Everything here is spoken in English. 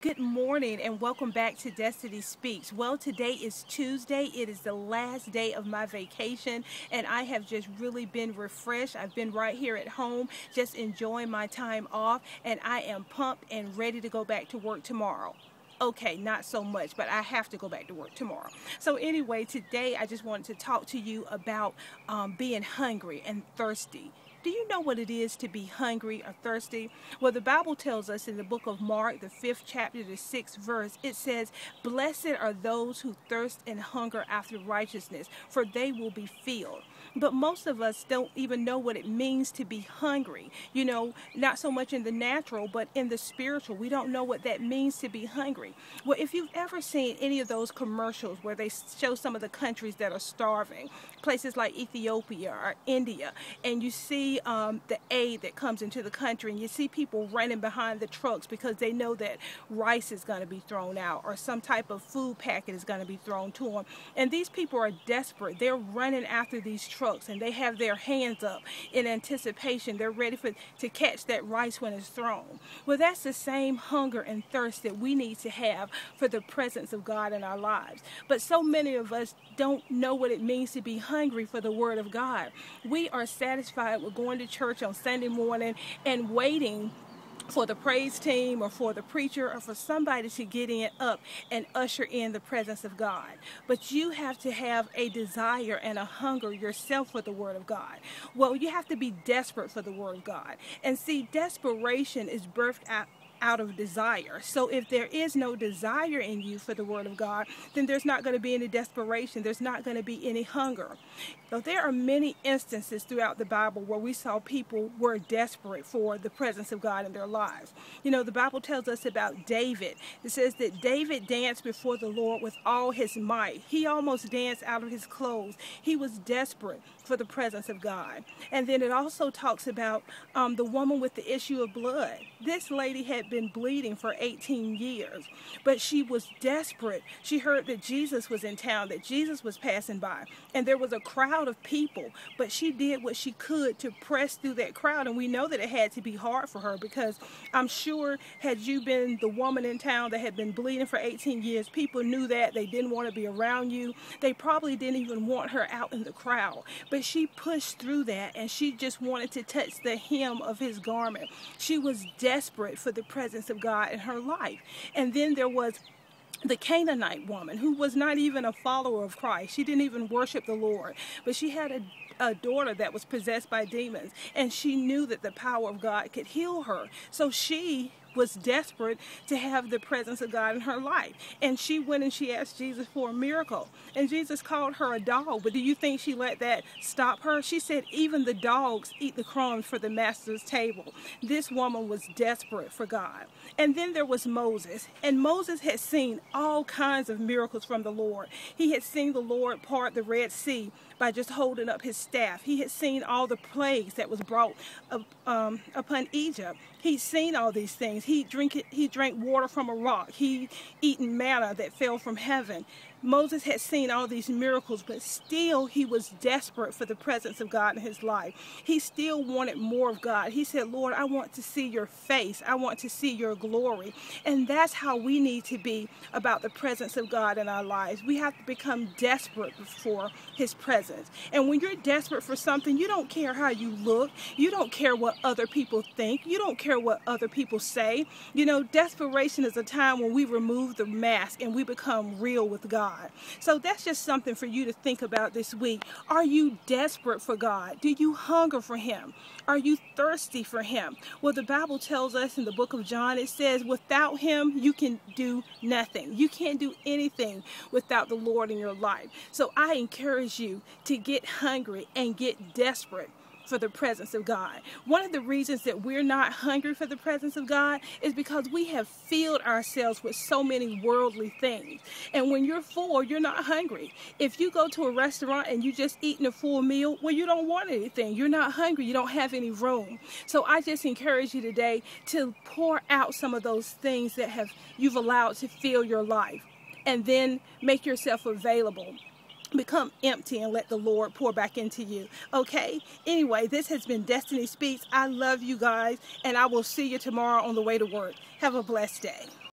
Good morning and welcome back to Destahnee Speaks. Well, today is Tuesday. It is the last day of my vacation and I have just really been refreshed. I've been right here at home just enjoying my time off, and I am pumped and ready to go back to work tomorrow. Okay, not so much, but I have to go back to work tomorrow. So anyway, today I just wanted to talk to you about being hungry and thirsty. Do you know what it is to be hungry or thirsty? Well, the Bible tells us in the book of Mark, the 5th chapter, the 6th verse, it says, "Blessed are those who thirst and hunger after righteousness, for they will be filled." But most of us don't even know what it means to be hungry. You know, not so much in the natural, but in the spiritual. We don't know what that means to be hungry. Well, if you've ever seen any of those commercials where they show some of the countries that are starving, places like Ethiopia or India, and you see the aid that comes into the country, and you see people running behind the trucks because they know that rice is going to be thrown out or some type of food packet is going to be thrown to them. And these people are desperate. They're running after these trucks and they have their hands up in anticipation. They're ready to catch that rice when it's thrown. Well, that's the same hunger and thirst that we need to have for the presence of God in our lives. But so many of us don't know what it means to be hungry for the Word of God. We are satisfied with going to church on Sunday morning and waiting for the praise team or for the preacher or for somebody to get up and usher in the presence of God. But you have to have a desire and a hunger yourself for the Word of God. Well, you have to be desperate for the Word of God. And see, desperation is birthed out of desire. So if there is no desire in you for the Word of God, then there's not going to be any desperation. There's not going to be any hunger. So there are many instances throughout the Bible where we saw people were desperate for the presence of God in their lives. You know, the Bible tells us about David. It says that David danced before the Lord with all his might. He almost danced out of his clothes. He was desperate for the presence of God. And then it also talks about the woman with the issue of blood. This lady had been bleeding for 18 years, but she was desperate. She heard that Jesus was in town, that Jesus was passing by, and there was a crowd of people, but she did what she could to press through that crowd. And we know that it had to be hard for her, because I'm sure had you been the woman in town that had been bleeding for 18 years, people knew that. They didn't want to be around you. They probably didn't even want her out in the crowd, but she pushed through that, and she just wanted to touch the hem of his garment. She was desperate for the presence of God in her life. And then there was the Canaanite woman, who was not even a follower of Christ. She didn't even worship the Lord, but she had a daughter that was possessed by demons, and she knew that the power of God could heal her. So she was desperate to have the presence of God in her life. And she went and she asked Jesus for a miracle. And Jesus called her a dog. But do you think she let that stop her? She said, even the dogs eat the crumbs for the master's table. This woman was desperate for God. And then there was Moses. And Moses had seen all kinds of miracles from the Lord. He had seen the Lord part the Red Sea by just holding up his staff. He had seen all the plagues that was brought upon Egypt. He'd seen all these things. He drank water from a rock. He'd eaten manna that fell from heaven. Moses had seen all these miracles, but still he was desperate for the presence of God in his life. He still wanted more of God. He said, Lord, I want to see your face. I want to see your glory. And that's how we need to be about the presence of God in our lives. We have to become desperate for his presence. And when you're desperate for something, you don't care how you look. You don't care what other people think. You don't care what other people say. You know, desperation is a time when we remove the mask and we become real with God. So that's just something for you to think about this week. Are you desperate for God? Do you hunger for him? Are you thirsty for him? Well, the Bible tells us in the book of John, it says, without him, you can do nothing. You can't do anything without the Lord in your life. So I encourage you to get hungry and get desperate for the presence of God. One of the reasons that we're not hungry for the presence of God is because we have filled ourselves with so many worldly things. And when you're full, you're not hungry. If you go to a restaurant and you just eating a full meal, well, you don't want anything. You're not hungry. You don't have any room. So I just encourage you today to pour out some of those things that you've allowed to fill your life, and then make yourself available. Become empty and let the Lord pour back into you. Okay? Anyway, this has been Destahnee Speaks. I love you guys, and I will see you tomorrow on the way to work. Have a blessed day.